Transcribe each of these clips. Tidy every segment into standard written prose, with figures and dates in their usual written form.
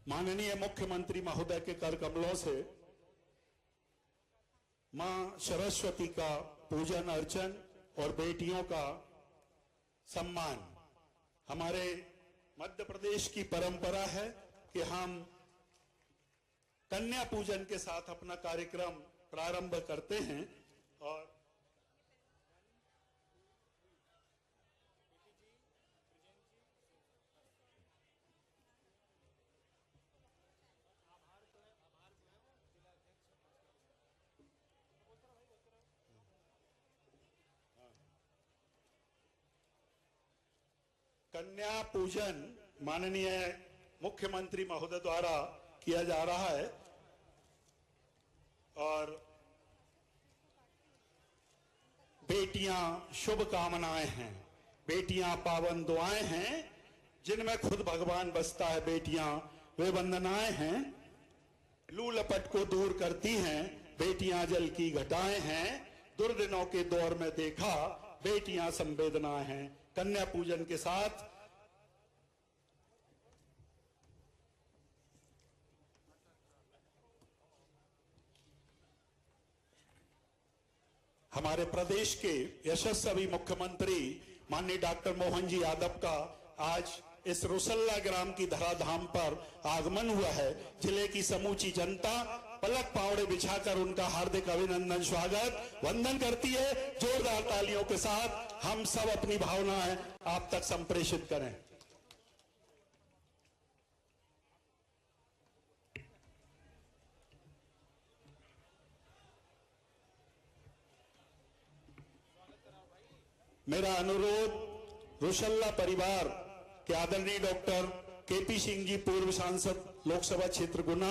माननीय मुख्यमंत्री महोदय के कर कमलों से मां सरस्वती का पूजन अर्चन और बेटियों का सम्मान हमारे मध्य प्रदेश की परंपरा है कि हम कन्या पूजन के साथ अपना कार्यक्रम प्रारंभ करते हैं। और कन्या पूजन माननीय मुख्यमंत्री महोदय द्वारा किया जा रहा है और बेटियां शुभ कामनाएं हैं, बेटियां पावन दुआएं हैं, जिनमें खुद भगवान बसता है। बेटियां वे वंदनाएं हैं, लू लपट को दूर करती हैं, बेटियां जल की घटाएं हैं, दुर्दिनों के दौर में देखा बेटियां संवेदनाएं हैं। कन्या पूजन के साथ हमारे प्रदेश के यशस्वी मुख्यमंत्री माननीय डॉक्टर मोहन जी यादव का आज इस रोसल्ला ग्राम की धराधाम पर आगमन हुआ है। जिले की समूची जनता पलक पावड़े बिछाकर उनका हार्दिक अभिनंदन स्वागत वंदन करती है। जोरदार तालियों के साथ हम सब अपनी भावनाएं आप तक संप्रेषित करें। मेरा अनुरोध रोसल्ला परिवार के आदरणीय डॉक्टर केपी सिंह जी, पूर्व सांसद लोकसभा क्षेत्र गुना,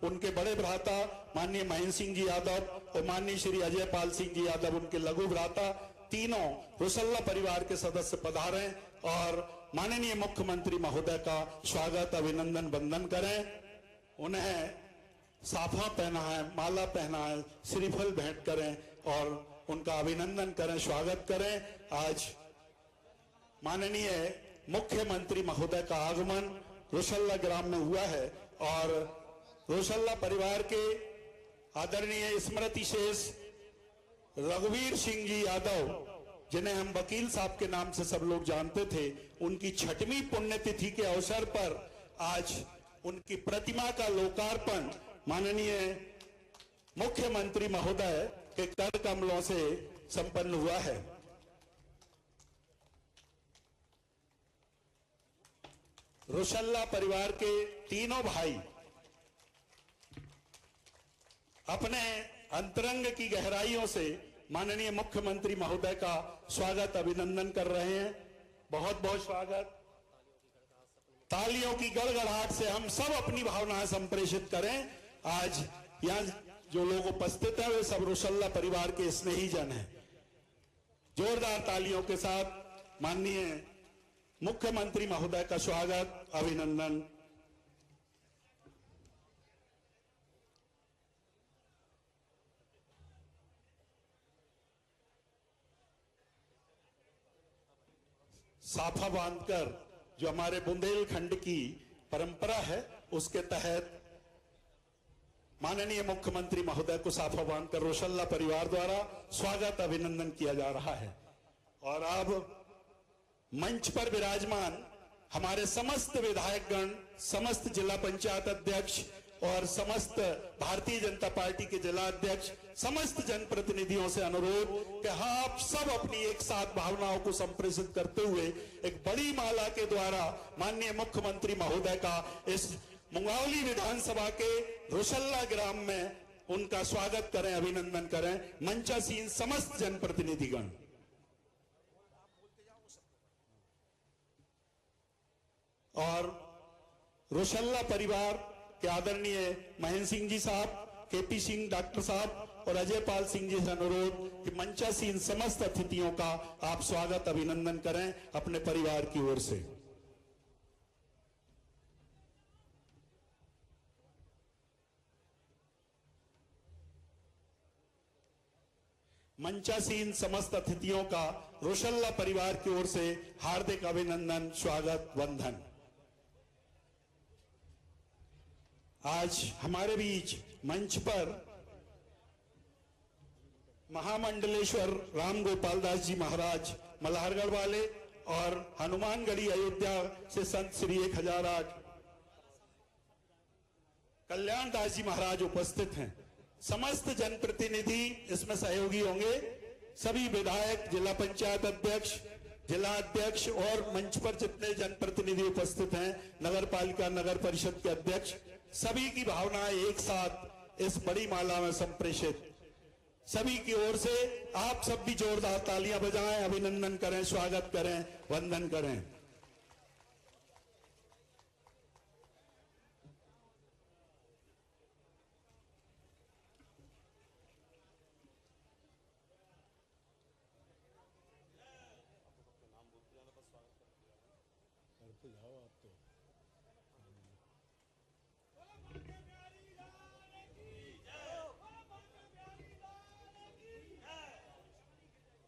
उनके बड़े भ्राता माननीय महेंद्र सिंह जी यादव और माननीय श्री अजय पाल सिंह जी यादव, उनके लघु भ्राता, तीनों रोसल्ला परिवार के सदस्य पधारें और माननीय मुख्यमंत्री महोदय का स्वागत अभिनंदन वंदन करें। उन्हें साफा पहनाएं, माला पहनाएं, श्रीफल भेंट करें और उनका अभिनंदन करें, स्वागत करें। आज माननीय मुख्यमंत्री महोदय का आगमन रोसल्ला ग्राम में हुआ है और रोसल्ला परिवार के आदरणीय स्मृति शेष रघुवीर सिंह जी यादव, जिन्हें हम वकील साहब के नाम से सब लोग जानते थे, उनकी 6वीं पुण्यतिथि के अवसर पर आज उनकी प्रतिमा का लोकार्पण माननीय मुख्यमंत्री महोदय के कर कमलों से संपन्न हुआ है। रोसल्ला परिवार के तीनों भाई अपने अंतरंग की गहराइयों से माननीय मुख्यमंत्री महोदय का स्वागत अभिनंदन कर रहे हैं। बहुत बहुत स्वागत। तालियों की गड़गड़ाहट से हम सब अपनी भावनाएं संप्रेषित करें। आज यहाँ जो लोग उपस्थित हैं वे सब रोसल्ला परिवार के स्नेहीजन हैं। जोरदार तालियों के साथ माननीय मुख्यमंत्री महोदय का स्वागत अभिनंदन। साफा बांधकर जो हमारे बुंदेलखंड की परंपरा है उसके तहत माननीय मुख्यमंत्री महोदय को साफा बांधकर रोसल्ला परिवार द्वारा स्वागत अभिनंदन किया जा रहा है। और अब मंच पर विराजमान हमारे समस्त विधायकगण, समस्त जिला पंचायत अध्यक्ष और समस्त भारतीय जनता पार्टी के जिला अध्यक्ष, समस्त जनप्रतिनिधियों से अनुरोध कि आप सब अपनी एक साथ भावनाओं को संप्रेषित करते हुए एक बड़ी माला के द्वारा माननीय मुख्यमंत्री महोदय का इस मुंगावली विधानसभा के रोसल्ला ग्राम में उनका स्वागत करें, अभिनंदन करें। मंचासीन समस्त जनप्रतिनिधिगण। और रोसल्ला परिवार के आदरणीय महेंद्र सिंह जी साहब, केपी सिंह डॉक्टर साहब और अजय पाल सिंह जी से अनुरोध कि मंचासीन समस्त अतिथियों का आप स्वागत अभिनंदन करें अपने परिवार की ओर से। मंचासीन समस्त अतिथियों का रोसल्ला परिवार की ओर से हार्दिक अभिनंदन, स्वागत, वंदन। आज हमारे बीच मंच पर महामंडलेश्वर राम गोपाल दास जी महाराज मल्हारगढ़ वाले और हनुमानगढ़ी अयोध्या से संत श्री 1008 कल्याण दास जी महाराज उपस्थित हैं। समस्त जनप्रतिनिधि इसमें सहयोगी होंगे। सभी विधायक, जिला पंचायत अध्यक्ष, जिला अध्यक्ष और मंच पर जितने जनप्रतिनिधि उपस्थित हैं, नगर पालिका नगर परिषद के अध्यक्ष, सभी की भावनाएं एक साथ इस बड़ी माला में संप्रेषित। सभी की ओर से आप सब भी जोरदार तालियां बजाएं, अभिनंदन करें, स्वागत करें, वंदन करें।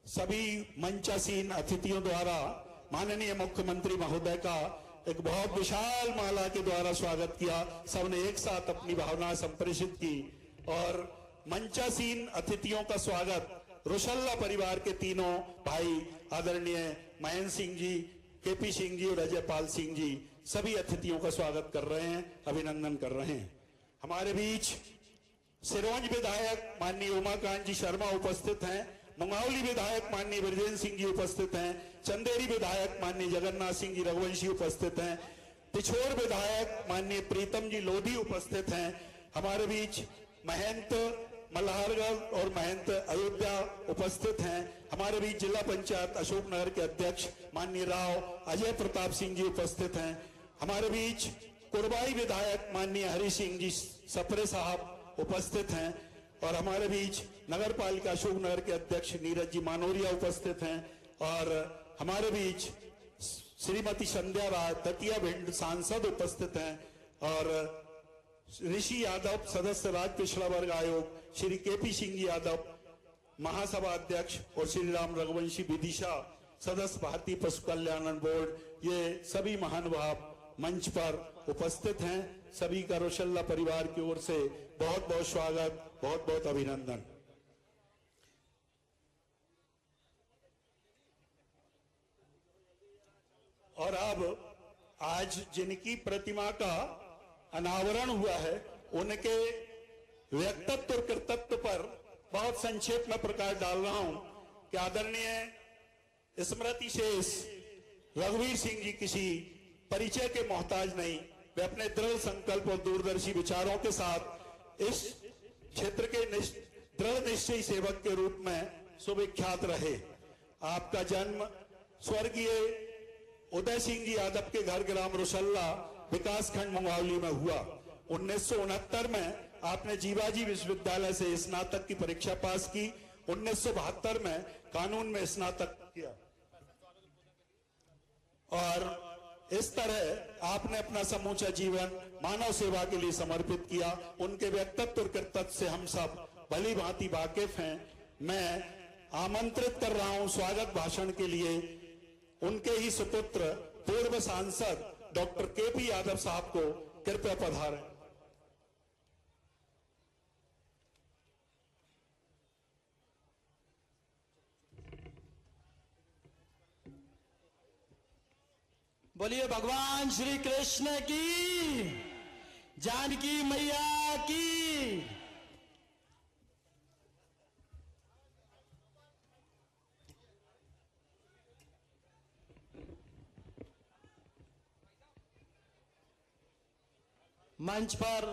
सभी मंचासीन अतिथियों द्वारा माननीय मुख्यमंत्री महोदय का एक बहुत विशाल माला के द्वारा स्वागत किया। सबने एक साथ अपनी भावना संप्रेषित की और मंचासीन अतिथियों का स्वागत रोशल्ला परिवार के तीनों भाई आदरणीय महेंद्र सिंह जी, केपी सिंह जी और अजय पाल सिंह जी सभी अतिथियों का स्वागत कर रहे हैं, अभिनंदन कर रहे हैं। हमारे बीच सिरोंज विधायक माननीय उमाकांत जी शर्मा उपस्थित हैं। मुंगावली विधायक माननीय ब्रजेंद्र सिंह जी उपस्थित हैं। चंदेरी विधायक माननीय जगन्नाथ सिंह जी रघुवंशी उपस्थित हैं। पिछोर विधायक माननीय प्रीतम जी लोधी उपस्थित हैं। हमारे बीच महंत मल्हारगढ़ और महंत अयोध्या उपस्थित हैं। हमारे बीच जिला पंचायत अशोकनगर के अध्यक्ष माननीय राव अजय प्रताप सिंह जी उपस्थित हैं। हमारे बीच कुरबाई विधायक माननीय हरि सिंह जी सप्रे साहब उपस्थित हैं और हमारे बीच नगर पालिका अशोकनगर के अध्यक्ष नीरज जी मानोरिया उपस्थित हैं और हमारे बीच श्रीमती संध्या राय दतिया भिंड सांसद उपस्थित हैं और ऋषि यादव सदस्य राज्य पिछड़ा वर्ग आयोग, श्री केपी सिंह जी यादव महासभा अध्यक्ष और श्री राम रघुवंशी विदिशा सदस्य भारतीय पशु कल्याण बोर्ड, ये सभी महानुभाव मंच पर उपस्थित हैं। सभी का रोशल्ला परिवार की ओर से बहुत बहुत स्वागत, बहुत बहुत अभिनंदन। और अब आज जिनकी प्रतिमा का अनावरण हुआ है उनके व्यक्तित्व और कृतित्व पर बहुत संक्षेप में प्रकाश डाल रहा हूं कि आदरणीय स्मृति शेष रघुवीर सिंह जी किसी परिचय के मोहताज नहीं। वे अपने दृढ़ संकल्प और दूरदर्शी विचारों के साथ इस क्षेत्र के दृढ़ निश्चयी सेवक के रूप में सुविख्यात रहे। आपका जन्म स्वर्गीय उदय सिंह जी यादव के घर ग्राम रोशल्ला विकासखंड मुंगावली में हुआ। 1969 में आपने जीवाजी विश्वविद्यालय से स्नातक की परीक्षा पास की। 1972 में कानून में स्नातक किया और इस तरह आपने अपना समूचा जीवन मानव सेवा के लिए समर्पित किया। उनके व्यक्तित्व और कृतित्व से हम सब भली भांति वाकिफ हैं। मैं आमंत्रित कर रहा हूं स्वागत भाषण के लिए उनके ही सुपुत्र पूर्व सांसद डॉक्टर केपी यादव साहब को। कृपया पधारें। बोलिए भगवान श्री कृष्ण की, जानकी मैया की। मंच पर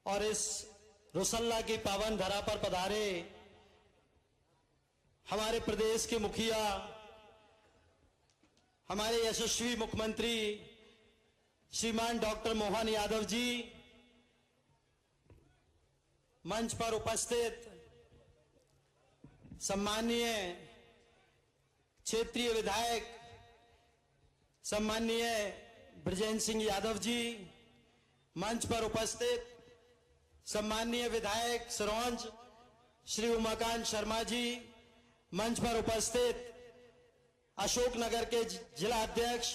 और इस रोशल्ला की पावन धरा पर पधारे हमारे प्रदेश के मुखिया, हमारे यशस्वी मुख्यमंत्री श्रीमान डॉक्टर मोहन यादव जी, मंच पर उपस्थित सम्माननीय क्षेत्रीय विधायक सम्माननीय ब्रजेंद्र सिंह यादव जी, मंच पर उपस्थित सम्माननीय विधायक सिरोंज श्री उमाकांत शर्मा जी, मंच पर उपस्थित अशोकनगर के जिला अध्यक्ष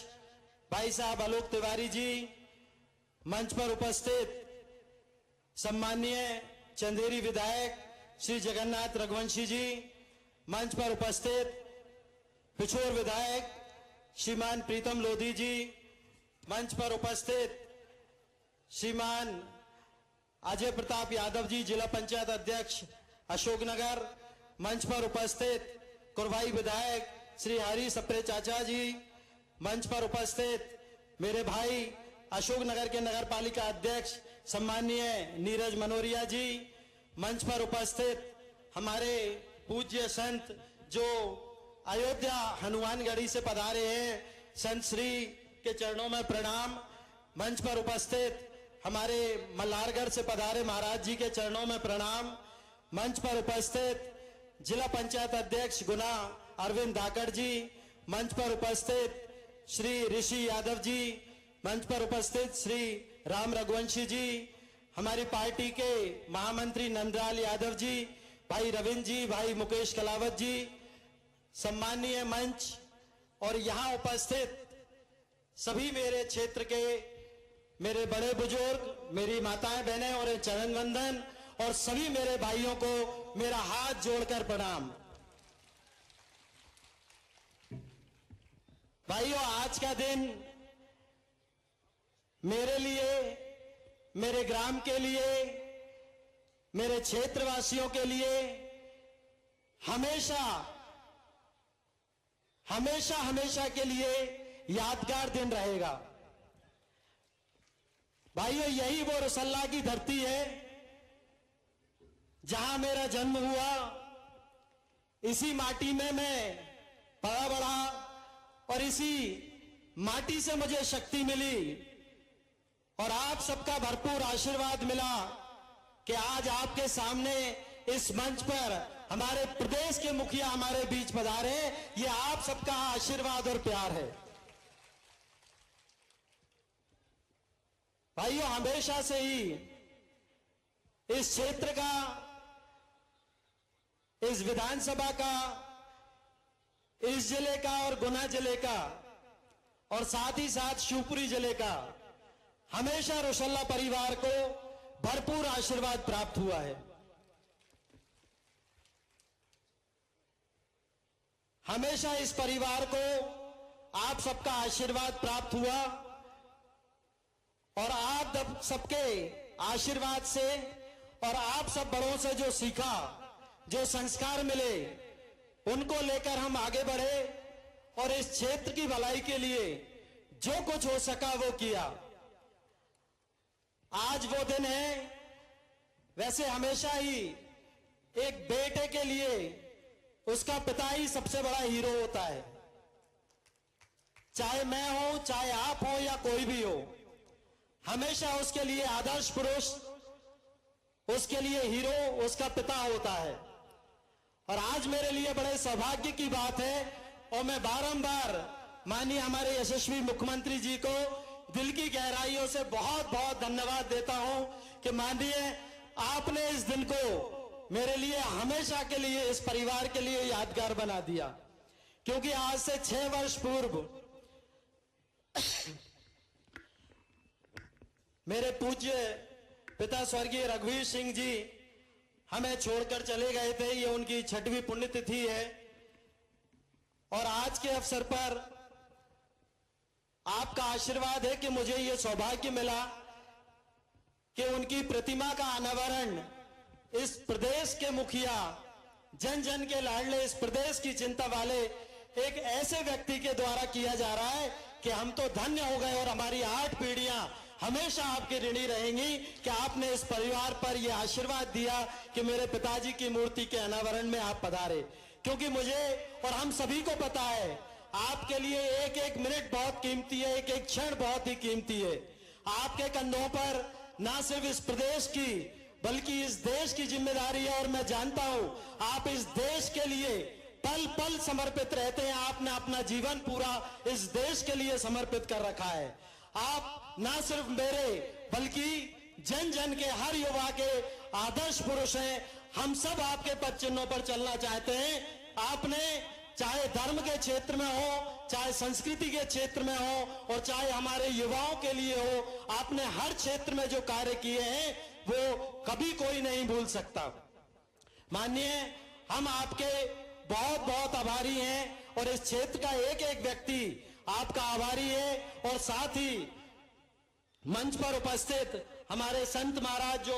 भाई साहब आलोक तिवारी जी, मंच पर उपस्थित सम्माननीय चंदेरी विधायक श्री जगन्नाथ रघुवंशी जी, मंच पर उपस्थित पिछोर विधायक श्रीमान प्रीतम लोधी जी, मंच पर उपस्थित श्रीमान अजय प्रताप यादव जी, जिला पंचायत अध्यक्ष अशोकनगर, मंच पर उपस्थित कुरवाई विधायक श्री हरी सप्रे चाचा जी, मंच पर उपस्थित मेरे भाई अशोकनगर के नगर पालिका अध्यक्ष सम्माननीय नीरज मनोरिया जी, मंच पर उपस्थित हमारे पूज्य संत जो अयोध्या हनुमानगढ़ी से पधारे हैं, संत श्री के चरणों में प्रणाम। मंच पर उपस्थित हमारे मल्हारगढ़ से पधारे महाराज जी के चरणों में प्रणाम। मंच पर उपस्थित जिला पंचायत अध्यक्ष गुना अरविंद धाकड़ जी, मंच पर उपस्थित श्री ऋषि यादव जी, मंच पर उपस्थित श्री राम रघुवंशी जी, हमारी पार्टी के महामंत्री नंदलाल यादव जी, भाई रविंद्र जी, भाई मुकेश कलावत जी, सम्माननीय मंच और यहाँ उपस्थित सभी मेरे क्षेत्र के मेरे बड़े बुजुर्ग, मेरी माताएं बहनें और चरण वंदन, और सभी मेरे भाइयों को मेरा हाथ जोड़कर प्रणाम। भाइयों, आज का दिन मेरे लिए, मेरे ग्राम के लिए, मेरे क्षेत्रवासियों के लिए हमेशा हमेशा हमेशा के लिए यादगार दिन रहेगा। भाइयों, यही वो रसल्ला की धरती है जहां मेरा जन्म हुआ। इसी माटी में मैं पला बढ़ा और इसी माटी से मुझे शक्ति मिली और आप सबका भरपूर आशीर्वाद मिला कि आज आपके सामने इस मंच पर हमारे प्रदेश के मुखिया हमारे बीच पधारे। ये आप सबका आशीर्वाद और प्यार है। भाइयों, हमेशा से ही इस क्षेत्र का, इस विधानसभा का, इस जिले का और गुना जिले का और साथ ही साथ शिवपुरी जिले का हमेशा रोशल्ला परिवार को भरपूर आशीर्वाद प्राप्त हुआ है। हमेशा इस परिवार को आप सबका आशीर्वाद प्राप्त हुआ और आप सबके आशीर्वाद से और आप सब बड़ों से जो सीखा, जो संस्कार मिले, उनको लेकर हम आगे बढ़े और इस क्षेत्र की भलाई के लिए जो कुछ हो सका वो किया। आज वो दिन है। वैसे हमेशा ही एक बेटे के लिए उसका पिता ही सबसे बड़ा हीरो होता है, चाहे मैं हो, चाहे आप हो या कोई भी हो। हमेशा उसके लिए आदर्श पुरुष, उसके लिए हीरो उसका पिता होता है। और आज मेरे लिए बड़े सौभाग्य की बात है और मैं बारंबार माननीय हमारे यशस्वी मुख्यमंत्री जी को दिल की गहराइयों से बहुत बहुत धन्यवाद देता हूं कि माननीय आपने इस दिन को मेरे लिए हमेशा के लिए, इस परिवार के लिए यादगार बना दिया। क्योंकि आज से 6 वर्ष पूर्व मेरे पूज्य पिता स्वर्गीय रघुवीर सिंह जी हमें छोड़कर चले गए थे। ये उनकी 6वीं पुण्यतिथि है और आज के अवसर पर आपका आशीर्वाद है कि मुझे ये सौभाग्य मिला कि उनकी प्रतिमा का अनावरण इस प्रदेश के मुखिया, जन जन के लाडले, इस प्रदेश की चिंता वाले एक ऐसे व्यक्ति के द्वारा किया जा रहा है कि हम तो धन्य हो गए और हमारी 8 पीढ़ियां हमेशा आपके ऋणी रहेंगी कि आपने इस परिवार पर यह आशीर्वाद दिया कि मेरे पिताजी की मूर्ति के अनावरण में आप पधारे। क्योंकि मुझे और हम सभी को पता है आपके लिए एक एक मिनट बहुत कीमती है, एक एक क्षण बहुत ही कीमती है। आपके कंधों पर ना सिर्फ इस प्रदेश की बल्कि इस देश की जिम्मेदारी है और मैं जानता हूं आप इस देश के लिए पल पल समर्पित रहते हैं। आपने अपना जीवन पूरा इस देश के लिए समर्पित कर रखा है। आप ना सिर्फ मेरे बल्कि जन जन के हर युवा के आदर्श पुरुष हैं। हम सब आपके पद चिन्हों पर चलना चाहते हैं। आपने चाहे धर्म के क्षेत्र में हो चाहे संस्कृति के क्षेत्र में हो और चाहे हमारे युवाओं के लिए हो, आपने हर क्षेत्र में जो कार्य किए हैं वो कभी कोई नहीं भूल सकता। माननीय, हम आपके बहुत बहुत आभारी हैं और इस क्षेत्र का एक एक व्यक्ति आपका आभारी है। और साथ ही मंच पर उपस्थित हमारे संत महाराज जो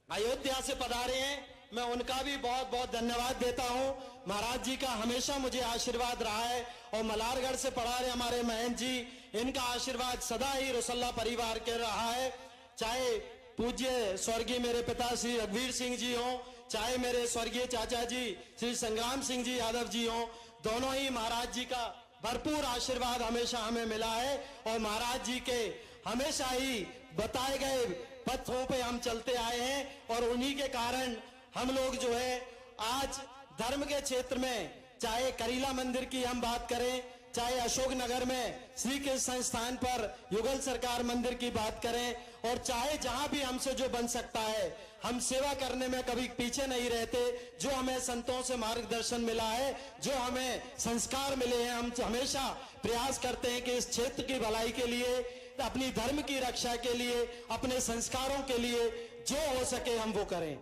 अयोध्या से पधारे हैं, मैं उनका भी बहुत बहुत धन्यवाद देता हूं। महाराज जी का हमेशा मुझे आशीर्वाद रहा है और मलारगढ़ से पधारे हमारे महंत जी, इनका आशीर्वाद सदा ही रोसल्ला परिवार के रहा है। चाहे पूज्य स्वर्गीय मेरे पिता श्री रघुवीर सिंह जी हों, चाहे मेरे स्वर्गीय चाचा जी श्री संग्राम सिंह जी यादव जी हों, दोनों ही महाराज जी का भरपूर आशीर्वाद हमेशा हमें मिला है और महाराज जी के हमेशा ही बताए गए पथों पे हम चलते आए हैं। और उन्हीं के कारण हम लोग जो है आज धर्म के क्षेत्र में, चाहे करीला मंदिर की हम बात करें, चाहे अशोक नगर में श्री कृष्ण संस्थान पर युगल सरकार मंदिर की बात करें, और चाहे जहां भी हमसे जो बन सकता है, हम सेवा करने में कभी पीछे नहीं रहते। जो हमें संतों से मार्गदर्शन मिला है, जो हमें संस्कार मिले हैं, हम हमेशा प्रयास करते हैं कि इस क्षेत्र की भलाई के लिए, अपनी धर्म की रक्षा के लिए, अपने संस्कारों के लिए जो हो सके हम वो करें।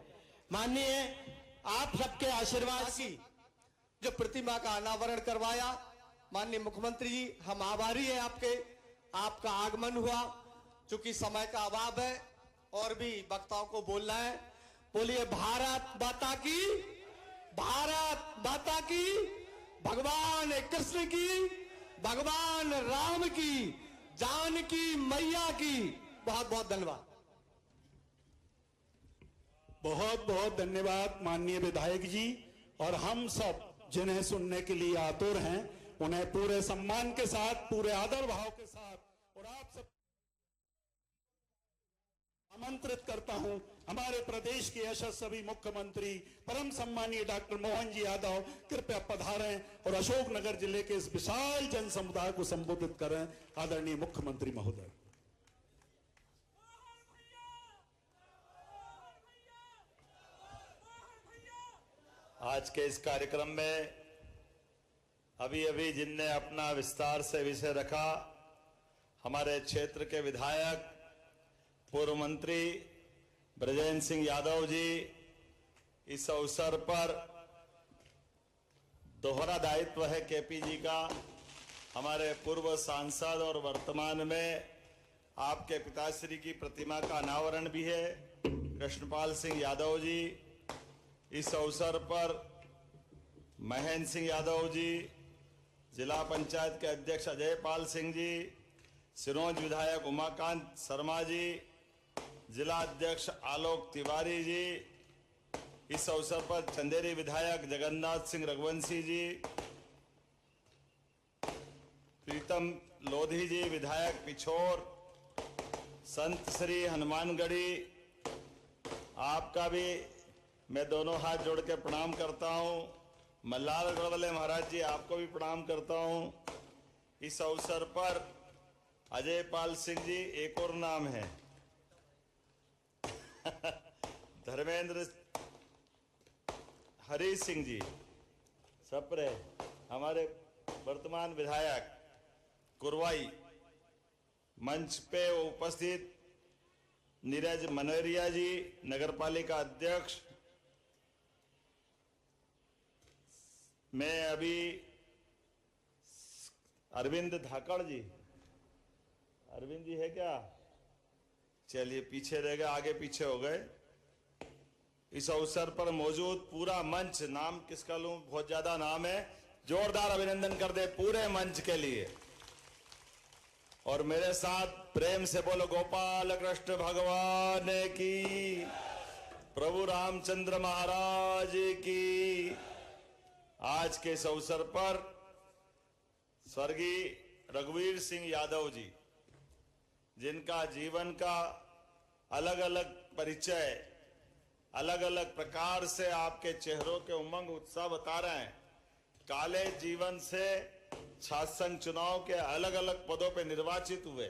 माननीय, आप सबके आशीर्वाद की जो प्रतिमा का अनावरण करवाया, माननीय मुख्यमंत्री जी, हम आभारी हैं आपके। आपका आगमन हुआ, चूंकि समय का अभाव है और भी वक्ताओं को बोलना है। बोलिए भारत माता की, भारत माता की, भगवान कृष्ण की, भगवान राम की, जानकी मैया की। बहुत बहुत धन्यवाद। बहुत बहुत धन्यवाद माननीय विधायक जी। और हम सब जिन्हें सुनने के लिए आतुर हैं, उन्हें पूरे सम्मान के साथ, पूरे आदर भाव के साथ और आप सब आमंत्रित करता हूं हमारे प्रदेश के यशस्वी मुख्यमंत्री परम सम्मानीय डॉक्टर मोहन जी यादव, कृपया पधारें और अशोकनगर जिले के इस विशाल जन समुदाय को संबोधित करें। आदरणीय मुख्यमंत्री महोदय। आज के इस कार्यक्रम में अभी अभी जिनने अपना विस्तार से विषय रखा, हमारे क्षेत्र के विधायक पूर्व मंत्री ब्रजेंद्र सिंह यादव जी, इस अवसर पर दोहरा दायित्व है केपी जी का। हमारे पूर्व सांसद और वर्तमान में आपके पिताश्री की प्रतिमा का अनावरण भी है, कृष्णपाल सिंह यादव जी। इस अवसर पर महेंद्र सिंह यादव जी, जिला पंचायत के अध्यक्ष अजय पाल सिंह जी, सिरोंज विधायक उमाकांत शर्मा जी, जिला अध्यक्ष आलोक तिवारी जी, इस अवसर पर चंदेरी विधायक जगन्नाथ सिंह रघुवंशी जी, प्रीतम लोधी जी विधायक पिछोर, संत श्री हनुमानगढ़ी, आपका भी मैं दोनों हाथ जोड़ के प्रणाम करता हूं। मल्हारगढ़ वाले महाराज जी, आपको भी प्रणाम करता हूं। इस अवसर पर अजय पाल सिंह जी, एक और नाम है धर्मेंद्र हरी सिंह जी सप्रे, हमारे वर्तमान विधायक कुरवाई। मंच पे उपस्थित नीरज मनोरिया जी, नगरपालिका अध्यक्ष। मैं अभी अरविंद धाकड़ जी, अरविंद जी है क्या? चलिए पीछे रह गए, आगे पीछे हो गए। इस अवसर पर मौजूद पूरा मंच, नाम किसका लूं, बहुत ज्यादा नाम है, जोरदार अभिनंदन कर दे पूरे मंच के लिए। और मेरे साथ प्रेम से बोलो गोपाल कृष्ण भगवान की, प्रभु रामचंद्र महाराज की। आज के इस अवसर पर स्वर्गीय रघुवीर सिंह यादव जी, जिनका जीवन का अलग अलग परिचय, अलग अलग प्रकार से आपके चेहरों के उमंग उत्साह बता रहे हैं। काले जीवन से छात्र संघ चुनाव के अलग अलग पदों पर निर्वाचित हुए,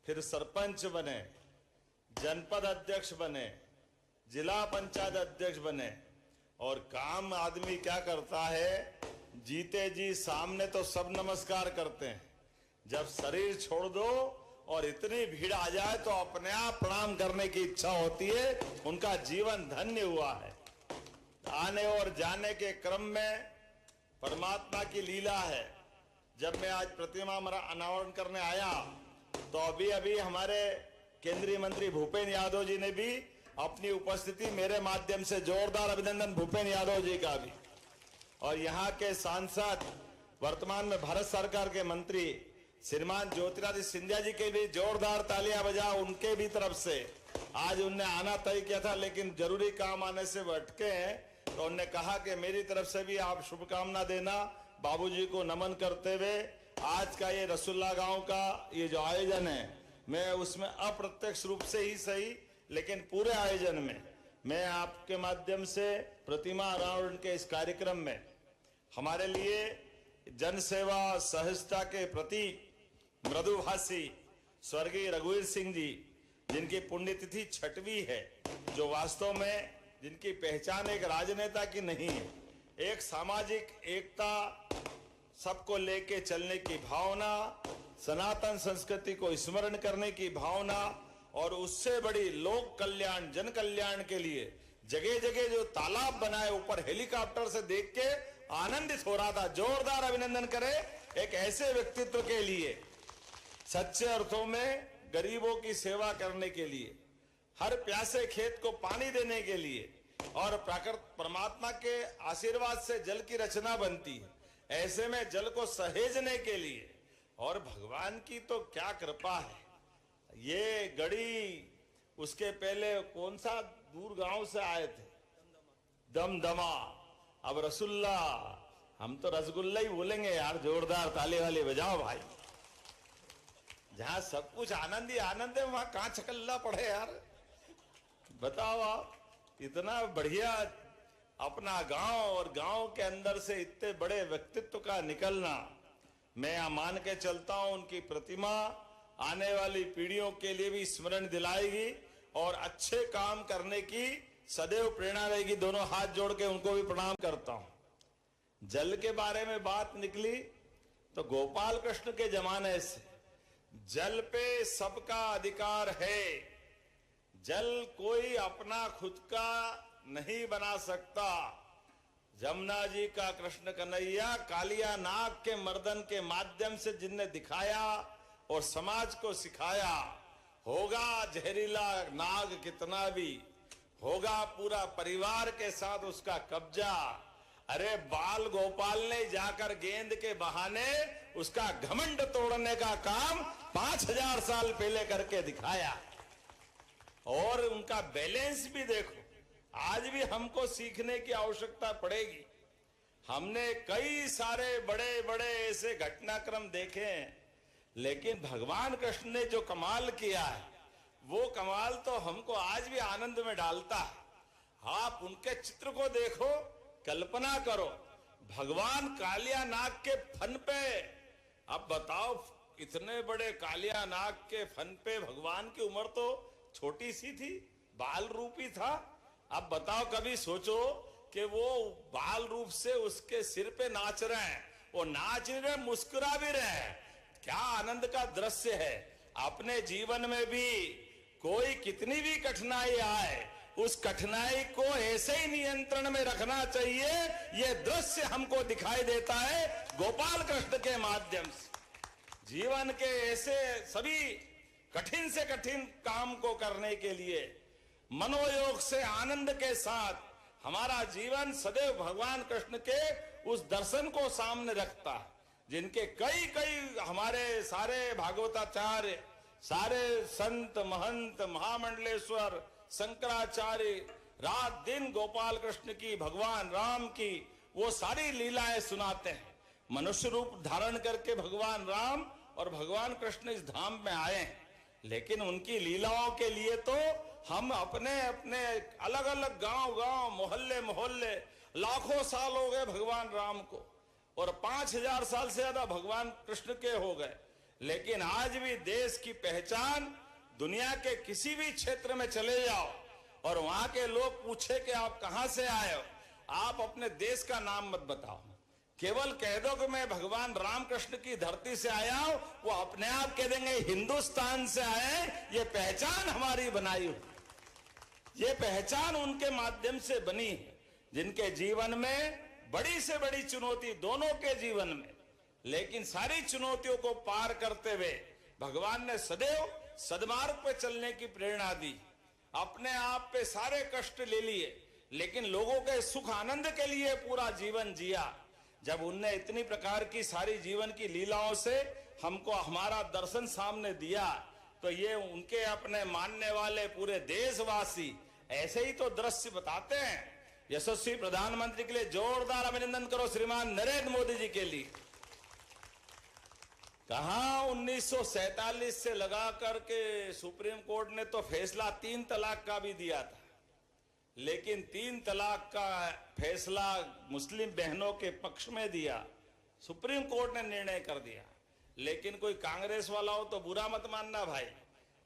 फिर सरपंच बने, जनपद अध्यक्ष बने, जिला पंचायत अध्यक्ष बने। और काम आदमी क्या करता है, जीते जी सामने तो सब नमस्कार करते हैं, जब शरीर छोड़ दो और इतनी भीड़ आ जाए तो अपने आप प्रणाम करने की इच्छा होती है। उनका जीवन धन्य हुआ है। आने और जाने के क्रम में परमात्मा की लीला है। जब मैं आज प्रतिमा अनावरण करने आया तो अभी अभी हमारे केंद्रीय मंत्री भूपेंद्र यादव जी ने भी अपनी उपस्थिति मेरे माध्यम से जोरदार अभिनंदन भूपेंद्र यादव जी का भी, और यहाँ के सांसद वर्तमान में भारत सरकार के मंत्री श्रीमान ज्योतिरादित्य सिंधिया जी के भी जोरदार तालियां बजा, उनके भी तरफ से। आज उनने आना तय किया था लेकिन जरूरी काम आने से भटके हैं, तो उन्होंने कहा कि मेरी तरफ से भी आप शुभकामना देना। बाबूजी को नमन करते हुए आज का ये रसुल्ला गांव का ये जो आयोजन है, मैं उसमें अप्रत्यक्ष रूप से ही सही लेकिन पूरे आयोजन में मैं आपके माध्यम से प्रतिमा अनावरण के इस कार्यक्रम में हमारे लिए जनसेवा सहजता के प्रति मृदुभाषी स्वर्गीय रघुवीर सिंह जी, जिनकी पुण्यतिथि 6वीं है, जो वास्तव में जिनकी पहचान एक राजनेता की नहीं है, एक सामाजिक एकता, सबको लेके चलने की भावना, सनातन संस्कृति को स्मरण करने की भावना, और उससे बड़ी लोक कल्याण जन कल्याण के लिए जगह जगह जो तालाब बनाए ऊपर हेलीकॉप्टर से देख के आनंदित हो रहा था। जोरदार अभिनंदन करें एक ऐसे व्यक्तित्व के लिए, सच्चे अर्थों में गरीबों की सेवा करने के लिए, हर प्यासे खेत को पानी देने के लिए, और परमात्मा के आशीर्वाद से जल की रचना बनती है, ऐसे में जल को सहेजने के लिए। और भगवान की तो क्या कृपा है। ये गढ़ी उसके पहले कौन सा दूर गांव से आए थे, दमदमा, अब रसुल्ला, हम तो रसगुल्ला ही बोलेंगे यार। जोरदार ताली वाली बजाओ भाई। जहां सब कुछ आनंद ही आनंद है वहां कहां छकल्ला पड़े यार। बताओ आप, इतना बढ़िया अपना गांव, और गांव के अंदर से इतने बड़े व्यक्तित्व का निकलना, मैं मान के चलता हूं उनकी प्रतिमा आने वाली पीढ़ियों के लिए भी स्मरण दिलाएगी और अच्छे काम करने की सदैव प्रेरणा रहेगी। दोनों हाथ जोड़ के उनको भी प्रणाम करता हूं। जल के बारे में बात निकली तो गोपाल कृष्ण के जमाने से जल पे सबका अधिकार है। जल कोई अपना खुद का नहीं बना सकता। जमुना जी का कृष्ण कन्हैया कालिया नाग के मर्दन के माध्यम से जिनने दिखाया और समाज को सिखाया, होगा जहरीला नाग कितना भी, होगा पूरा परिवार के साथ उसका कब्जा। अरे बाल गोपाल ने जाकर गेंद के बहाने उसका घमंड तोड़ने का काम 5000 साल पहले करके दिखाया। और उनका बैलेंस भी देखो, आज भी हमको सीखने की आवश्यकता पड़ेगी। हमने कई सारे बड़े बड़े ऐसे घटनाक्रम देखे हैं, लेकिन भगवान कृष्ण ने जो कमाल किया है वो कमाल तो हमको आज भी आनंद में डालता है। आप उनके चित्र को देखो, कल्पना करो, भगवान कालिया नाग के फन पे, अब बताओ इतने बड़े कालिया नाग के फन पे भगवान की उम्र तो छोटी सी थी, बाल रूप ही था। अब बताओ कभी सोचो कि वो बाल रूप से उसके सिर पे नाच रहे हैं, वो नाच रहे मुस्कुरा भी रहे हैं, क्या आनंद का दृश्य है। अपने जीवन में भी कोई कितनी भी कठिनाई आए, उस कठिनाई को ऐसे ही नियंत्रण में रखना चाहिए। ये दृश्य हमको दिखाई देता है गोपाल कृष्ण के माध्यम से। जीवन के ऐसे सभी कठिन से कठिन काम को करने के लिए मनोयोग से आनंद के साथ हमारा जीवन सदैव भगवान कृष्ण के उस दर्शन को सामने रखता है, जिनके कई कई हमारे सारे भागवताचार्य, सारे संत महंत महामंडलेश्वर शंकराचार्य रात दिन गोपाल कृष्ण की, भगवान राम की वो सारी लीलाएं सुनाते हैं। मनुष्य रूप धारण करके भगवान राम और भगवान कृष्ण इस धाम में आए हैं, लेकिन उनकी लीलाओं के लिए तो हम अपने अपने अलग अलग गांव गांव मोहल्ले मोहल्ले लाखों साल हो गए भगवान राम को, और 5000 साल से ज्यादा भगवान कृष्ण के हो गए। लेकिन आज भी देश की पहचान, दुनिया के किसी भी क्षेत्र में चले जाओ और वहां के लोग पूछे कि आप कहां से आए हो, आप अपने देश का नाम मत बताओ, केवल कह दो कि मैं भगवान रामकृष्ण की धरती से आया हूं, वो अपने आप कह देंगे हिंदुस्तान से आए, ये पहचान हमारी बनाई हुई। ये पहचान उनके माध्यम से बनी है, जिनके जीवन में बड़ी से बड़ी चुनौती, दोनों के जीवन में, लेकिन सारी चुनौतियों को पार करते हुए भगवान ने सदैव सद्मार्ग पे चलने की प्रेरणा दी। अपने आप पे सारे कष्ट ले लिए, लेकिन लोगों के सुख आनंद के लिए पूरा जीवन जिया। जब उनने इतनी प्रकार की सारी जीवन की लीलाओं से हमको हमारा दर्शन सामने दिया, तो ये उनके अपने मानने वाले पूरे देशवासी ऐसे ही तो दृश्य बताते हैं। यशस्वी प्रधानमंत्री के लिए जोरदार अभिनंदन करो श्रीमान नरेंद्र मोदी जी के लिए। कहां 1947 से लगा करके सुप्रीम कोर्ट ने तो फैसला 3 तलाक का भी दिया था, लेकिन 3 तलाक का फैसला मुस्लिम बहनों के पक्ष में दिया, सुप्रीम कोर्ट ने निर्णय कर दिया। लेकिन कोई कांग्रेस वाला हो तो बुरा मत मानना भाई,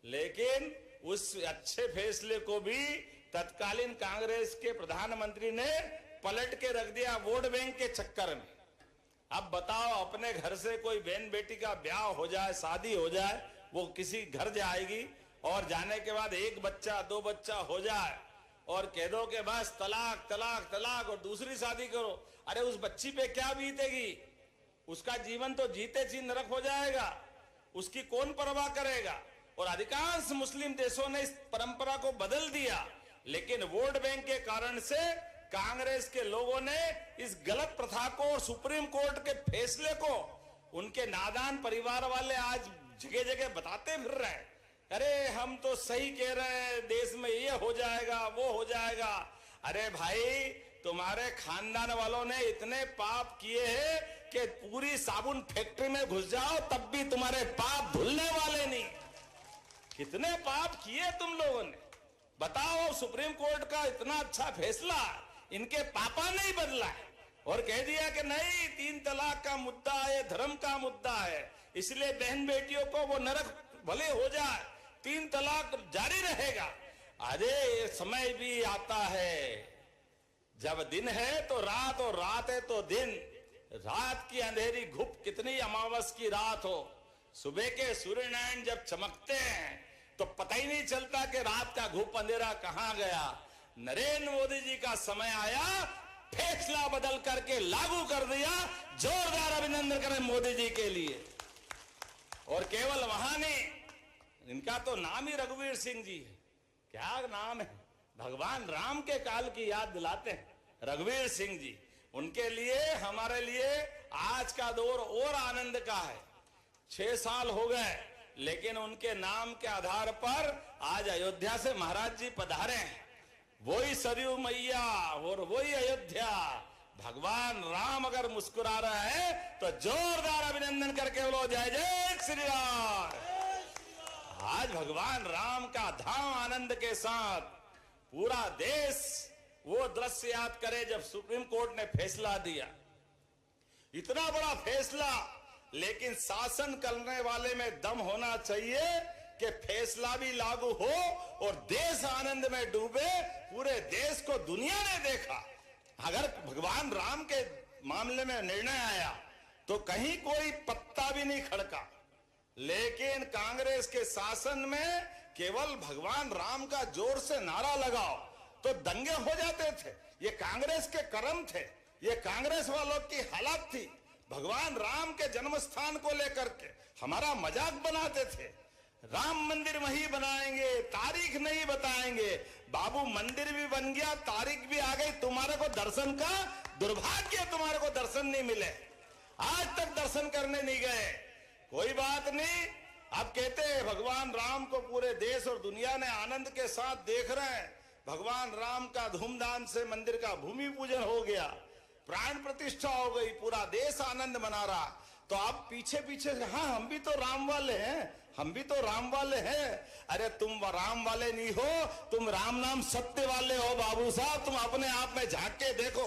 लेकिन उस अच्छे फैसले को भी तत्कालीन कांग्रेस के प्रधानमंत्री ने पलट के रख दिया वोट बैंक के चक्कर में। अब बताओ, अपने घर से कोई बहन बेटी का ब्याह हो जाए, शादी हो जाए, वो किसी घर जाएगी और जाने के बाद 1 बच्चा 2 बच्चा हो जाए और कह दो कि बस तलाक तलाक तलाक और दूसरी शादी करो। अरे उस बच्ची पे क्या बीतेगी? उसका जीवन तो जीते जी नरक हो जाएगा, उसकी कौन परवाह करेगा? और अधिकांश मुस्लिम देशों ने इस परंपरा को बदल दिया, लेकिन वोट बैंक के कारण से कांग्रेस के लोगों ने इस गलत प्रथा को और सुप्रीम कोर्ट के फैसले को उनके नादान परिवार वाले आज जगह जगह बताते फिर रहे हैं। अरे हम तो सही कह रहे हैं, देश में ये हो जाएगा वो हो जाएगा। अरे भाई, तुम्हारे खानदान वालों ने इतने पाप किए हैं कि पूरी साबुन फैक्ट्री में घुस जाओ तब भी तुम्हारे पाप धुलने वाले नहीं। कितने पाप किए तुम लोगों ने, बताओ। सुप्रीम कोर्ट का इतना अच्छा फैसला इनके पापा ने ही बदला है और कह दिया कि नहीं, 3 तलाक का मुद्दा है, धर्म का मुद्दा है, इसलिए बहन बेटियों को वो नरक भले हो जाए, 3 तलाक जारी रहेगा। अरे समय भी आता है, जब दिन है तो रात और रात है तो दिन। रात की अंधेरी घुप कितनी अमावस की रात हो, सुबह के सूर्य नारायण जब चमकते हैं तो पता ही नहीं चलता कि रात का घुप अंधेरा कहां गया। नरेंद्र मोदी जी का समय आया, फैसला बदल करके लागू कर दिया। जोरदार अभिनंदन करें मोदी जी के लिए। और केवल वहां नहीं, इनका तो नाम ही रघुवीर सिंह जी है। क्या नाम है, भगवान राम के काल की याद दिलाते हैं रघुवीर सिंह जी। उनके लिए, हमारे लिए आज का दौर और आनंद का है। 6 साल हो गए, लेकिन उनके नाम के आधार पर आज अयोध्या से महाराज जी पधारे हैं। वही सरयू मैया और वही अयोध्या। भगवान राम अगर मुस्कुरा रहा है तो जोरदार अभिनंदन करके बोलो जय जय श्री राम। आज भगवान राम का धाम आनंद के साथ पूरा देश वो दृश्य याद करे जब सुप्रीम कोर्ट ने फैसला दिया। इतना बड़ा फैसला, लेकिन शासन करने वाले में दम होना चाहिए कि फैसला भी लागू हो और देश आनंद में डूबे। पूरे देश को दुनिया ने देखा। अगर भगवान राम के मामले में निर्णय आया तो कहीं कोई पत्ता भी नहीं खड़का, लेकिन कांग्रेस के शासन में केवल भगवान राम का जोर से नारा लगाओ तो दंगे हो जाते थे। ये कांग्रेस के कर्म थे, ये कांग्रेस वालों की हालत थी। भगवान राम के जन्म स्थान को लेकर के हमारा मजाक बनाते थे। राम मंदिर वहीं बनाएंगे, तारीख नहीं बताएंगे। बाबू मंदिर भी बन गया, तारीख भी आ गई, तुम्हारे को दर्शन का दुर्भाग्य, तुम्हारे को दर्शन नहीं मिले, आज तक दर्शन करने नहीं गए। कोई बात नहीं, अब कहते हैं भगवान राम को पूरे देश और दुनिया ने आनंद के साथ देख रहे हैं। भगवान राम का धूमधाम से मंदिर का भूमि पूजन हो गया, प्राण प्रतिष्ठा हो गई, पूरा देश आनंद मना रहा। तो आप पीछे पीछे, हाँ हम भी तो राम वाले हैं, हम भी तो राम वाले हैं। अरे तुम राम वाले नहीं हो, तुम राम नाम सत्य वाले हो बाबू साहब। तुम अपने आप में झांक के देखो,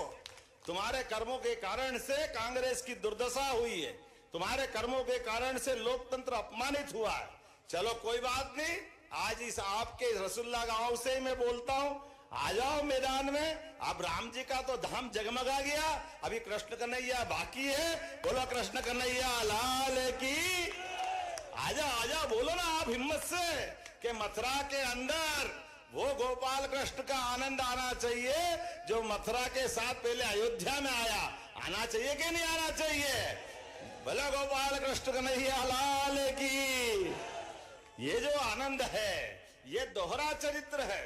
तुम्हारे कर्मों के कारण से कांग्रेस की दुर्दशा हुई है, तुम्हारे कर्मों के कारण से लोकतंत्र अपमानित हुआ है। चलो कोई बात नहीं, आज इस आपके रसुल्ला गांव से ही मैं बोलता हूं, आ जाओ मैदान में। अब राम जी का तो धाम जगमगा गया, अभी कृष्ण कन्हैया बाकी है। बोलो कृष्ण कन्हैया लाल की। आजा बोलो ना आप हिम्मत से कि मथुरा के अंदर वो गोपाल कृष्ण का आनंद आना चाहिए जो मथुरा के साथ पहले अयोध्या में आया। आना चाहिए कि नहीं आना चाहिए? बोलो गोपाल कृष्ण कन्हैया लाल की। ये जो आनंद है ये दोहरा चरित्र है।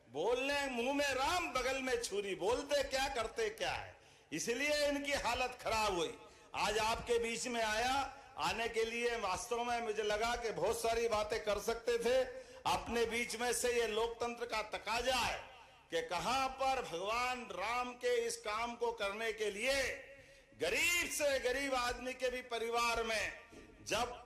बोलने मुंह में राम बगल में छुरी, बोलते क्या करते क्या है। इसलिए इनकी हालत खराब हुई। आज आपके बीच में आया, आने के लिए वास्तव में मुझे लगा कि बहुत सारी बातें कर सकते थे। अपने बीच में से ये लोकतंत्र का तकाजा है कि कहां पर भगवान राम के इस काम को करने के लिए गरीब से गरीब आदमी के भी परिवार में जब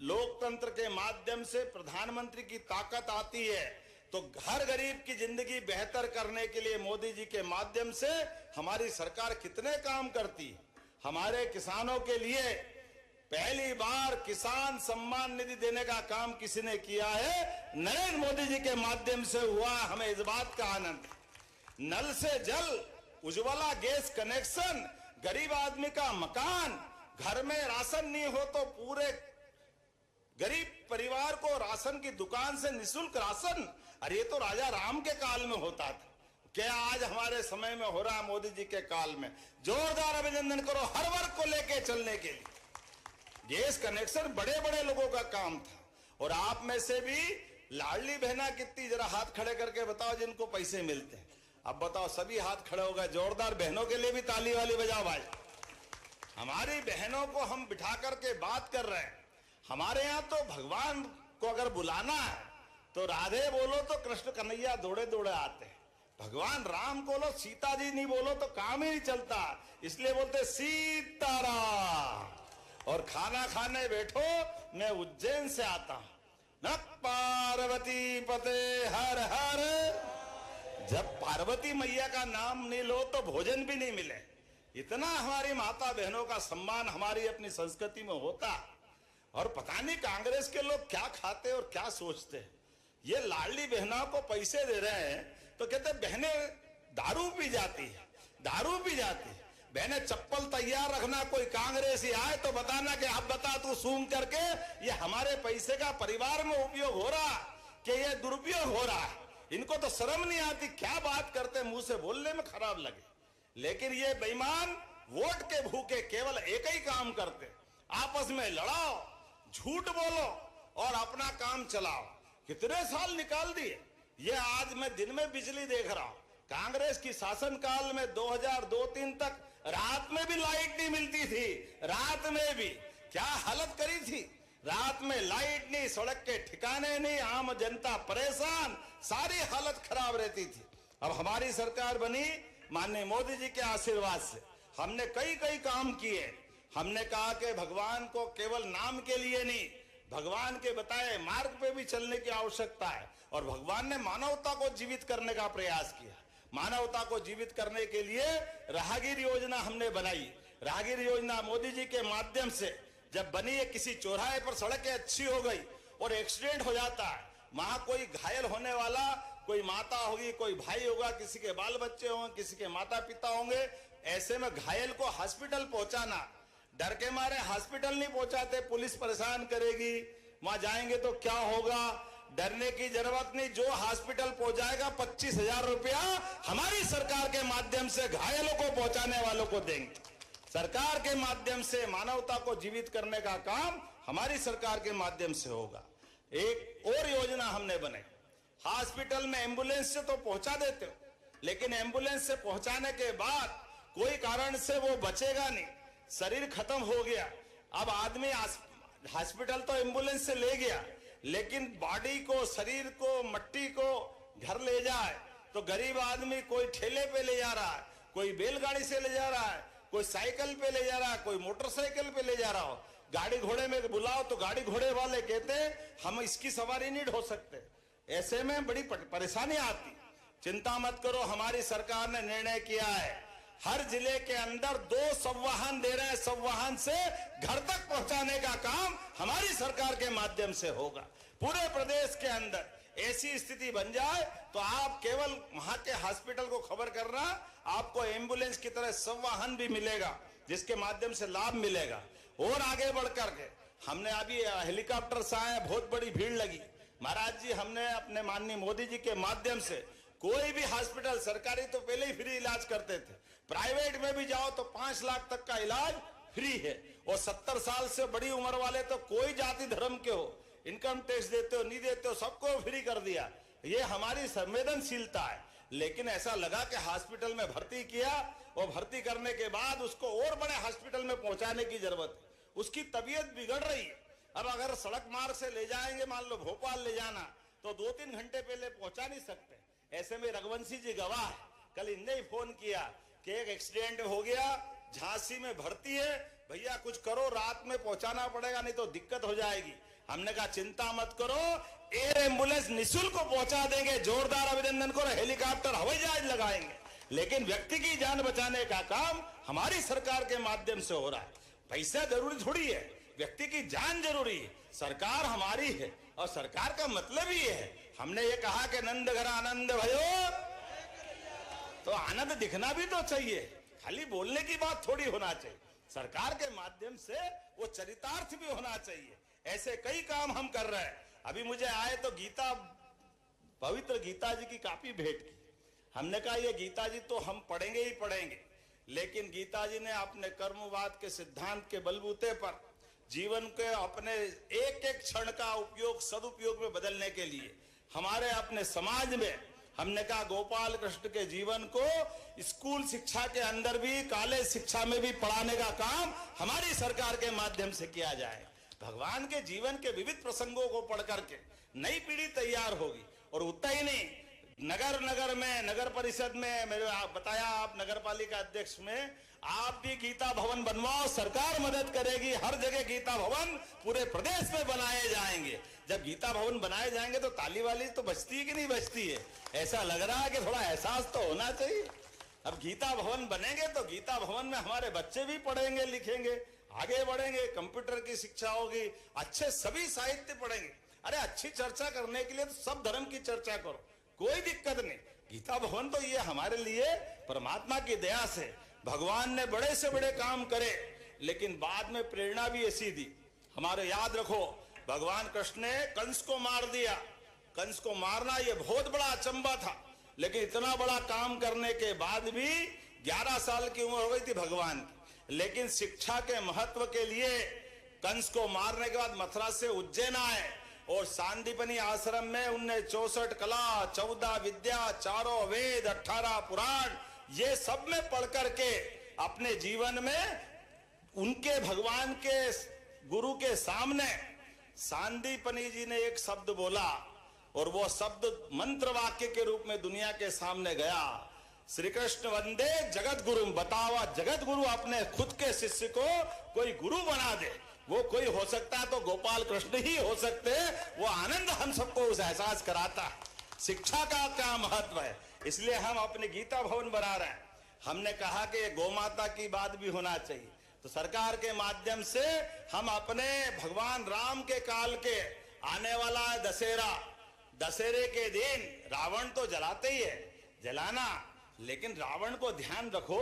लोकतंत्र के माध्यम से प्रधानमंत्री की ताकत आती है तो हर गरीब की जिंदगी बेहतर करने के लिए मोदी जी के माध्यम से हमारी सरकार कितने काम करती है। हमारे किसानों के लिए पहली बार किसान सम्मान निधि देने का काम किसी ने किया है, नरेंद्र मोदी जी के माध्यम से हुआ। हमें इस बात का आनंद। नल से जल, उज्ज्वला गैस कनेक्शन, गरीब आदमी का मकान, घर में राशन नहीं हो तो पूरे गरीब परिवार को राशन की दुकान से निःशुल्क राशन। अरे ये तो राजा राम के काल में होता था, क्या आज हमारे समय में हो रहा है मोदी जी के काल में। जोरदार अभिनंदन करो हर वर्ग को लेके चलने के लिए। गैस कनेक्शन बड़े बड़े लोगों का काम था। और आप में से भी लाडली बहना कितनी, जरा हाथ खड़े करके बताओ जिनको पैसे मिलते हैं। अब बताओ, सभी हाथ खड़े हो गए। जोरदार बहनों के लिए भी ताली वाली बजाओ भाई। हमारी बहनों को हम बिठा करके बात कर रहे हैं। हमारे यहाँ तो भगवान को अगर बुलाना है तो राधे बोलो तो कृष्ण कन्हैया दौड़े दौड़े आते हैं। भगवान राम को लो, सीता जी नहीं बोलो तो काम ही नहीं चलता। इसलिए बोलते सीताराम। और खाना खाने बैठो, मैं उज्जैन से आता हूं। न पार्वती पते हर हर। जब पार्वती मैया का नाम नहीं लो तो भोजन भी नहीं मिले। इतना हमारी माता बहनों का सम्मान हमारी अपनी संस्कृति में होता। और पता नहीं कांग्रेस के लोग क्या खाते और क्या सोचते हैं। ये लाडली बहनों को पैसे दे रहे हैं तो कहते बहनें दारू पी जाती है, दारू पी जाती है। बहने चप्पल तैयार रखना, कोई कांग्रेसी आए तो बताना कि आप बता तू सूंघ करके ये हमारे पैसे का परिवार में उपयोग हो रहा कि ये दुरुपयोग हो रहा है। इनको तो शर्म नहीं आती, क्या बात करते, मुंह से बोलने में खराब लगे। लेकिन ये बेईमान वोट के भूखे केवल एक ही काम करते, आपस में लड़ाओ, झूठ बोलो और अपना काम चलाओ। कितने साल निकाल दिए। ये आज मैं दिन में बिजली देख रहा हूं। कांग्रेस की शासनकाल में 2002-03 तक रात में भी लाइट नहीं मिलती थी। रात में भी क्या हालत करी थी। रात में लाइट नहीं, सड़क के ठिकाने नहीं, आम जनता परेशान, सारी हालत खराब रहती थी। अब हमारी सरकार बनी माननीय मोदी जी के आशीर्वाद से। हमने कई कई काम किए। हमने कहा कि भगवान को केवल नाम के लिए नहीं, भगवान के बताए मार्ग पे भी चलने की आवश्यकता है। और भगवान ने मानवता को जीवित करने का प्रयास किया। मानवता को जीवित करने के लिए राहगीर योजना हमने बनाई। राहगीर योजना मोदी जी के माध्यम से जब बनी है, किसी चौराहे पर सड़कें अच्छी हो गई और एक्सीडेंट हो जाता है, वहां कोई घायल होने वाला, कोई माता होगी, कोई भाई होगा, किसी के बाल बच्चे होंगे, किसी के माता पिता होंगे। ऐसे में घायल को हॉस्पिटल पहुंचाना, डर के मारे हॉस्पिटल नहीं पहुंचाते, पुलिस परेशान करेगी, वहां जाएंगे तो क्या होगा। डरने की जरूरत नहीं, जो हॉस्पिटल पहुंचाएगा 25,000 रुपया हमारी सरकार के माध्यम से घायलों को पहुंचाने वालों को देंगे। सरकार के माध्यम से मानवता को जीवित करने का काम हमारी सरकार के माध्यम से होगा। एक और योजना हमने बनाई। हॉस्पिटल में एम्बुलेंस से तो पहुंचा देते हो, लेकिन एम्बुलेंस से पहुंचाने के बाद कोई कारण से वो बचेगा नहीं, शरीर खत्म हो गया। अब आदमी हॉस्पिटल तो एम्बुलेंस से ले गया, लेकिन बॉडी को, शरीर को, मट्टी को घर ले जाए तो गरीब आदमी कोई ठेले पे ले जा रहा है, कोई बैलगाड़ी से ले जा रहा है, कोई साइकिल पे ले जा रहा है, कोई मोटरसाइकिल पे ले जा रहा हो। गाड़ी घोड़े में बुलाओ तो गाड़ी घोड़े वाले कहते हैं हम इसकी सवारी नहीं ढो सकते। ऐसे में बड़ी परेशानी आती। चिंता मत करो, हमारी सरकार ने निर्णय किया है हर जिले के अंदर 2 संवाहन दे रहे हैं। संवाहन से घर तक पहुंचाने का काम हमारी सरकार के माध्यम से होगा। पूरे प्रदेश के अंदर ऐसी स्थिति बन जाए तो आप केवल वहां के हॉस्पिटल को खबर करना, आपको एम्बुलेंस की तरह संवाहन भी मिलेगा जिसके माध्यम से लाभ मिलेगा। और आगे बढ़ करके हमने अभी हेलीकॉप्टर से आए, बहुत बड़ी भीड़ लगी। महाराज जी, हमने अपने माननीय मोदी जी के माध्यम से कोई भी हॉस्पिटल, सरकारी तो पहले ही फ्री इलाज करते थे, प्राइवेट में भी जाओ तो 5 लाख तक का इलाज फ्री है। और 70 साल से बड़ी उम्र वाले तो कोई जाति धर्म के हो, इनकम टैक्स देते हो नहीं देते हो, सबको फ्री कर दिया। ये हमारी संवेदनशीलता है। लेकिन ऐसा लगा कि हॉस्पिटल में भर्ती किया और भर्ती करने के बाद उसको और बड़े हॉस्पिटल में पहुंचाने की जरूरत है। उसकी तबीयत बिगड़ रही है। अब अगर सड़क मार्ग से ले जाएंगे, मान लो भोपाल ले जाना, तो 2-3 घंटे पहले पहुंचा नहीं सकते। ऐसे में रघुवंशी जी गवाह है। कल इनने ही फोन किया कि एक एक्सीडेंट हो गया, झांसी में भर्ती है, भैया कुछ करो, रात में पहुंचाना पड़ेगा नहीं तो दिक्कत हो जाएगी। हमने कहा चिंता मत करो, एयर एम्बुलेंस निःशुल्क को पहुंचा देंगे, जोरदार अभिनंदन करो, हेलीकॉप्टर हवाई जहाज लगाएंगे। लेकिन व्यक्ति की जान बचाने का काम हमारी सरकार के माध्यम से हो रहा है। पैसा जरूरी थोड़ी है, व्यक्ति की जान जरूरी है। सरकार हमारी है और सरकार का मतलब ही है, हमने ये कहा कि नंद घर आनंद भयो, तो आनंद दिखना भी तो चाहिए, खाली बोलने की बात थोड़ी होना चाहिए। सरकार के माध्यम से वो चरितार्थ भी होना चाहिए। ऐसे कई काम हम कर रहे हैं। अभी मुझे आए तो गीता, पवित्र गीता जी की कापी भेंट की। हमने कहा ये गीता जी तो हम पढ़ेंगे ही पढ़ेंगे, लेकिन गीता जी ने अपने कर्मवाद के सिद्धांत के बलबूते पर जीवन के अपने एक एक क्षण का उपयोग सदुपयोग में बदलने के लिए हमारे अपने समाज में, हमने कहा गोपाल कृष्ण के जीवन को स्कूल शिक्षा के अंदर भी, कॉलेज शिक्षा में भी पढ़ाने का काम हमारी सरकार के माध्यम से किया जाए। भगवान के जीवन के विविध प्रसंगों को पढ़ करके नई पीढ़ी तैयार होगी। और उतना ही नहीं, नगर नगर में, नगर परिषद में, मेरे बताया आप नगर पालिका अध्यक्ष में, आप भी गीता भवन बनवाओ, सरकार मदद करेगी। हर जगह गीता भवन पूरे प्रदेश में बनाए जाएंगे। जब गीता भवन बनाए जाएंगे तो ताली वाली तो बचती है कि नहीं बचती है? ऐसा लग रहा है कि थोड़ा एहसास तो होना चाहिए। अब गीता भवन बनेंगे तो गीता भवन में हमारे बच्चे भी पढ़ेंगे, लिखेंगे, आगे बढ़ेंगे, कंप्यूटर की शिक्षा होगी, अच्छे सभी साहित्य पढ़ेंगे। अरे अच्छी चर्चा करने के लिए तो सब धर्म की चर्चा करो, कोई दिक्कत नहीं। गीता भवन तो ये हमारे लिए परमात्मा की दया से भगवान ने बड़े से बड़े काम करे, लेकिन बाद में प्रेरणा भी ऐसी दी। हमारे याद रखो, भगवान कृष्ण ने कंस को मार दिया। कंस को मारना ये बहुत बड़ा अचंबा था, लेकिन इतना बड़ा काम करने के बाद भी 11 साल की उम्र हो गई थी भगवान की, लेकिन शिक्षा के महत्व के लिए कंस को मारने के बाद मथुरा से उज्जैन आए और सांदीपनी आश्रम में उनने 64 कला, 14 विद्या, 4 वेद, 18 पुराण, ये सब में पढ़ करके अपने जीवन में उनके भगवान के गुरु के सामने सांदीपनी जी ने एक शब्द बोला और वो शब्द मंत्र वाक्य के रूप में दुनिया के सामने गया। श्री कृष्ण वंदे जगत गुरु। बतावा, जगत गुरु अपने खुद के शिष्य को कोई गुरु बना दे, वो कोई हो सकता है तो गोपाल कृष्ण ही हो सकते हैं। वो आनंद हम सबको उस एहसास कराता है। शिक्षा का क्या महत्व है, इसलिए हम अपने गीता भवन बना रहे हैं। हमने कहा कि गौ माता की बात भी होना चाहिए, तो सरकार के माध्यम से हम अपने भगवान राम के काल के आने वाला है दशहरा, दशहरे के दिन रावण तो जलाते ही है, जलाना, लेकिन रावण को ध्यान रखो,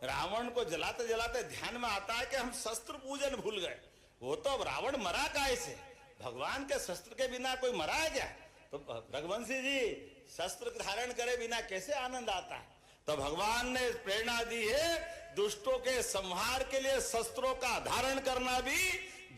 रावण को जलाते जलाते ध्यान में आता है कि हम शस्त्र पूजन भूल गए। वो तो अब रावण मरा कैसे? भगवान के शस्त्र के बिना कोई मरा है क्या? तो रघुवंशी जी, शस्त्र धारण करे बिना कैसे आनंद आता है? तो भगवान ने प्रेरणा दी है, दुष्टों के संहार के लिए शस्त्रों का धारण करना भी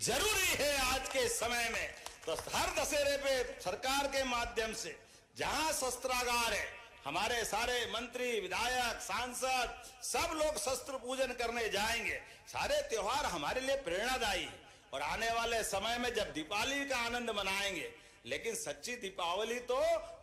जरूरी है आज के समय में। तो हर दशहरे पे सरकार के माध्यम से जहां शस्त्रागार है, हमारे सारे मंत्री, विधायक, सांसद सब लोग शस्त्र पूजन करने जाएंगे। सारे त्योहार हमारे लिए प्रेरणादायी है और आने वाले समय में जब दीपावली का आनंद मनाएंगे, लेकिन सच्ची दीपावली तो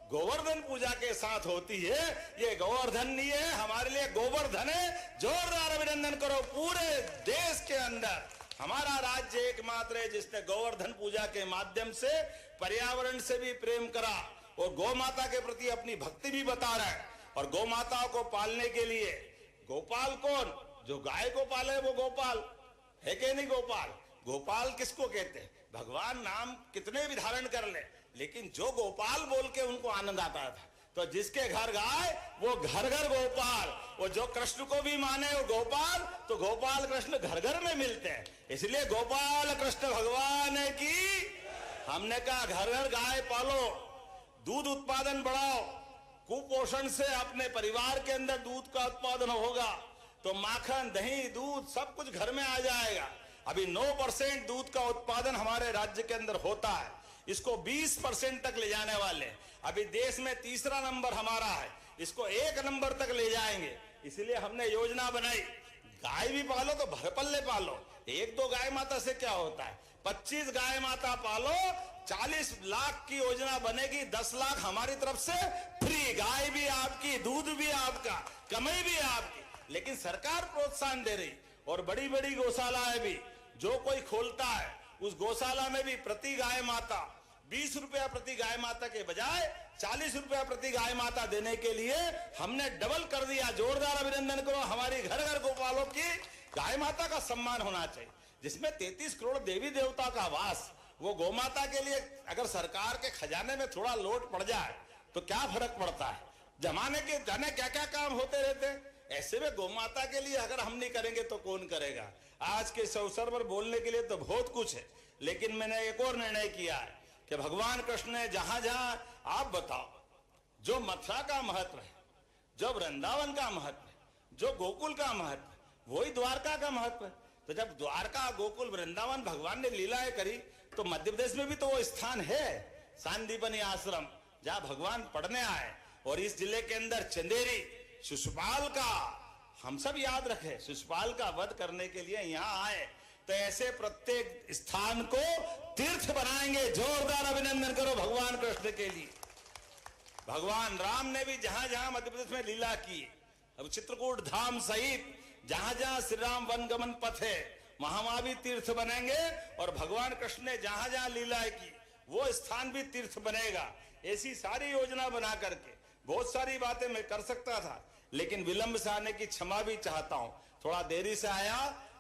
गोवर्धन पूजा के साथ होती है। ये गोवर्धन नहीं है, हमारे लिए गोवर्धन है। जोरदार अभिनंदन करो। पूरे देश के अंदर हमारा राज्य एकमात्र है जिसने गोवर्धन पूजा के माध्यम से पर्यावरण से भी प्रेम करा और गौ माता के प्रति अपनी भक्ति भी बता रहा है। और गौ माताओं को पालने के लिए गोपाल कौन? जो गाय को पाले वो गोपाल है कि नहीं? गोपाल, गोपाल किसको कहते हैं? भगवान नाम कितने भी धारण कर ले, लेकिन जो गोपाल बोल के उनको आनंद आता था। तो जिसके घर गाय वो घर घर गोपाल, वो जो कृष्ण को भी माने वो गोपाल, तो गोपाल कृष्ण घर घर में मिलते हैं। इसलिए गोपाल कृष्ण भगवान की हमने कहा घर घर गाय पालो, दूध उत्पादन बढ़ाओ, कुपोषण से अपने परिवार के अंदर दूध का उत्पादन होगा तो माखन दही दूध सब कुछ घर में आ जाएगा। अभी 9% दूध का उत्पादन हमारे राज्य के अंदर होता है, इसको 20% तक ले जाने वाले। अभी देश में तीसरा नंबर हमारा है, इसको 1 नंबर तक ले जाएंगे। इसलिए हमने योजना बनाई, गाय भी पालो तो भरपल्ले पालो। 1-2 गाय माता से क्या होता है, 25 गाय माता पालो, 40 लाख की योजना बनेगी, 10 लाख हमारी तरफ से फ्री। गाय भी आपकी, दूध भी आपका, कमाई भी आपकी। लेकिन सरकार प्रोत्साहन दे रही, और बड़ी बड़ी गौशालाएं भी जो कोई खोलता है उस गौशाला में भी प्रति गाय माता 20 रुपया प्रति गाय माता के बजाय 40 रुपया प्रति गाय माता देने के लिए हमने डबल कर दिया। जोरदार अभिनंदन करो। हमारी घर घर गोपालों की गाय माता का सम्मान होना चाहिए, जिसमें 33 करोड़ देवी देवता का वास। वो गौ माता के लिए अगर सरकार के खजाने में थोड़ा लोट पड़ जाए तो क्या फर्क पड़ता है। जमाने के जाने क्या क्या काम होते रहते हैं। ऐसे में गौ माता के लिए अगर हम नहीं करेंगे तो कौन करेगा। आज के इस अवसर पर बोलने के लिए तो बहुत कुछ है, लेकिन मैंने एक और निर्णय किया है कि भगवान कृष्ण ने जहां जहां, आप बताओ, जो मथुरा का महत्व है, जो वृंदावन का महत्व है, जो गोकुल का महत्व है, वही द्वारका का महत्व है। तो जब द्वारका गोकुल वृंदावन भगवान ने लीलाएं करी तो मध्य प्रदेश में भी तो वो स्थान है, सांदीपनी आश्रम, जहां भगवान पढ़ने आए। और इस जिले के अंदर चंदेरी शिशुपाल का, हम सब याद रखें, शिशुपाल का वध करने के लिए यहां आए। तो ऐसे प्रत्येक स्थान को तीर्थ बनाएंगे। जोरदार अभिनंदन करो भगवान कृष्ण के लिए। भगवान राम ने भी जहां जहां मध्य प्रदेश में लीला की, अब चित्रकूट धाम सहित जहां जहां श्री राम वनगमन पथ है वहां भी तीर्थ बनेंगे। और भगवान कृष्ण ने जहां जहां लीला की वो स्थान भी तीर्थ बनेगा। ऐसी सारी योजना बना करके बहुत सारी बातें मैं कर सकता था, लेकिन विलंब से आने की क्षमा भी चाहता हूं। थोड़ा देरी से आया,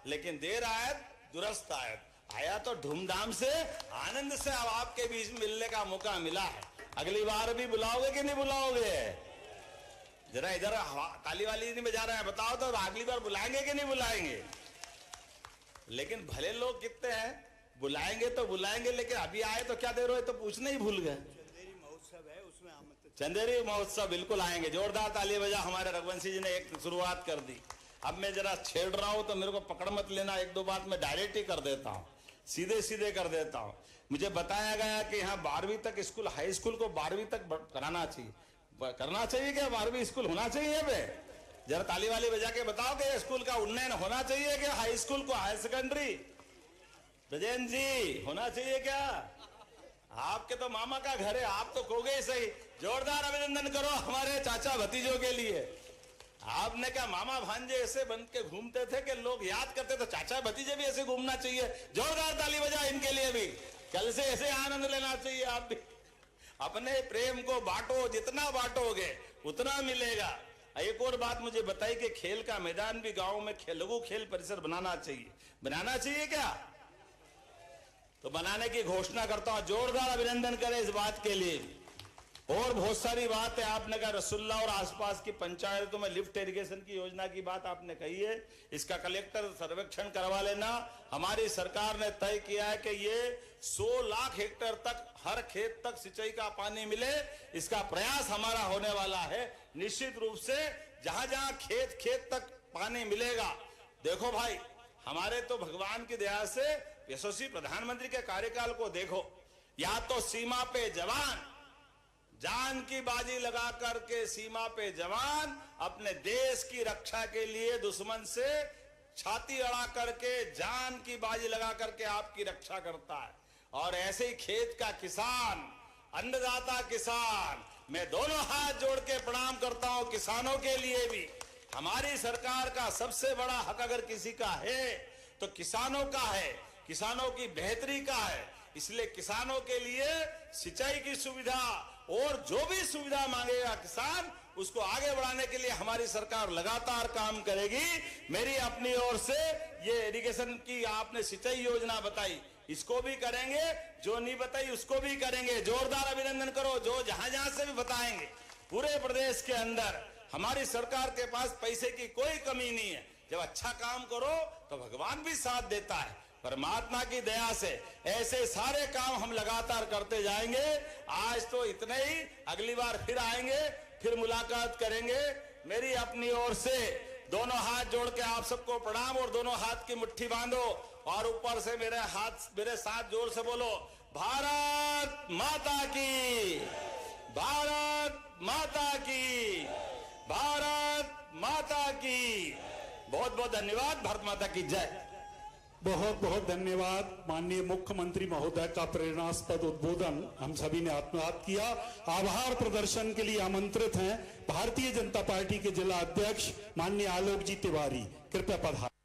लेकिन देर आयत दुरुस्त आयत। आया तो धूमधाम से, आनंद से अब आपके बीच मिलने का मौका मिला है। अगली बार भी बुलाओगे कि नहीं बुलाओगे? जरा इधर ताली वाली नहीं बजा रहे हैं, बताओ तो अगली बार बुलाएंगे कि नहीं बुलाएंगे? लेकिन भले लोग कितने हैं, बुलाएंगे तो बुलाएंगे, लेकिन अभी आए तो क्या देर हो तो पूछना ही भूल गए। चंदेरी महोत्सव बिल्कुल आएंगे। जोरदार ताली बजा। हमारे रघुवंशी जी ने एक शुरुआत कर दी। अब मैं जरा छेड़ रहा हूं तो मेरे को पकड़ मत लेना, 1-2 बात मैं डायरेक्ट ही कर देता हूं, सीधे सीधे कर देता हूं। मुझे बताया गया कि यहाँ 12वीं तक स्कूल, हाई स्कूल को 12वीं तक कराना चाहिए। करना चाहिए क्या? 12वीं स्कूल होना चाहिए बे? जरा ताली वाली बजा के बताओ कि स्कूल का उन्नयन होना चाहिए क्या? हाई स्कूल को हायर सेकेंडरी ब्रजेन जी होना चाहिए क्या? आपके तो मामा का घर है, आप तो कहोगे ही सही। जोरदार अभिनंदन करो हमारे चाचा भतीजों के लिए। आपने क्या मामा भांजे ऐसे बन के घूमते थे कि लोग याद करते, तो चाचा भतीजे भी ऐसे घूमना चाहिए। जोरदार ताली बजा इनके लिए भी। कल से ऐसे आनंद लेना चाहिए आप भी। अपने प्रेम को बांटो, जितना बांटोगे उतना मिलेगा। एक और बात मुझे बताई कि खेल का मैदान भी गांव में लघु खेल परिसर बनाना चाहिए। बनाना चाहिए क्या? तो बनाने की घोषणा करता हूं। जोरदार अभिनंदन करें इस बात के लिए। और बहुत सारी बात है। आपने कहा रसुल्ला और आसपास की पंचायतों में लिफ्ट इरिगेशन की योजना की बात आपने कही है, इसका कलेक्टर सर्वेक्षण करवा लेना। हमारी सरकार ने तय किया है कि ये 100 लाख हेक्टेयर तक, हर खेत तक सिंचाई का पानी मिले, इसका प्रयास हमारा होने वाला है। निश्चित रूप से जहां जहां खेत खेत तक पानी मिलेगा। देखो भाई, हमारे तो भगवान की दया से यशस्वी प्रधानमंत्री के कार्यकाल को देखो। या तो सीमा पे जवान जान की बाजी लगा करके, सीमा पे जवान अपने देश की रक्षा के लिए दुश्मन से छाती अड़ा करके, जान की बाजी लगा करके आपकी रक्षा करता है। और ऐसे ही खेत का किसान, अन्नदाता किसान, मैं दोनों हाथ जोड़ के प्रणाम करता हूं किसानों के लिए भी। हमारी सरकार का सबसे बड़ा हक अगर किसी का है तो किसानों का है, किसानों की बेहतरी का है। इसलिए किसानों के लिए सिंचाई की सुविधा और जो भी सुविधा मांगेगा किसान, उसको आगे बढ़ाने के लिए हमारी सरकार लगातार काम करेगी। मेरी अपनी ओर से ये इरिगेशन की आपने सिंचाई योजना बताई, इसको भी करेंगे, जो नहीं बताई उसको भी करेंगे। जोरदार अभिनंदन करो, जो जहां जहां से भी बताएंगे। पूरे प्रदेश के अंदर हमारी सरकार के पास पैसे की कोई कमी नहीं है। जब अच्छा काम करो तो भगवान भी साथ देता है। परमात्मा की दया से ऐसे सारे काम हम लगातार करते जाएंगे। आज तो इतने ही, अगली बार फिर आएंगे, फिर मुलाकात करेंगे। मेरी अपनी ओर से दोनों हाथ जोड़ के आप सबको प्रणाम, और दोनों हाथ की मुट्ठी बांधो और ऊपर से मेरे हाथ मेरे साथ जोर से बोलो, भारत माता की, भारत माता की, भारत माता की। बहुत बहुत धन्यवाद। भारत माता की जय। बहुत बहुत धन्यवाद। माननीय मुख्यमंत्री महोदय का प्रेरणास्पद उद्बोधन हम सभी ने आत्मसात किया। आभार प्रदर्शन के लिए आमंत्रित हैं भारतीय जनता पार्टी के जिला अध्यक्ष माननीय आलोक जी तिवारी। कृपया पधारें।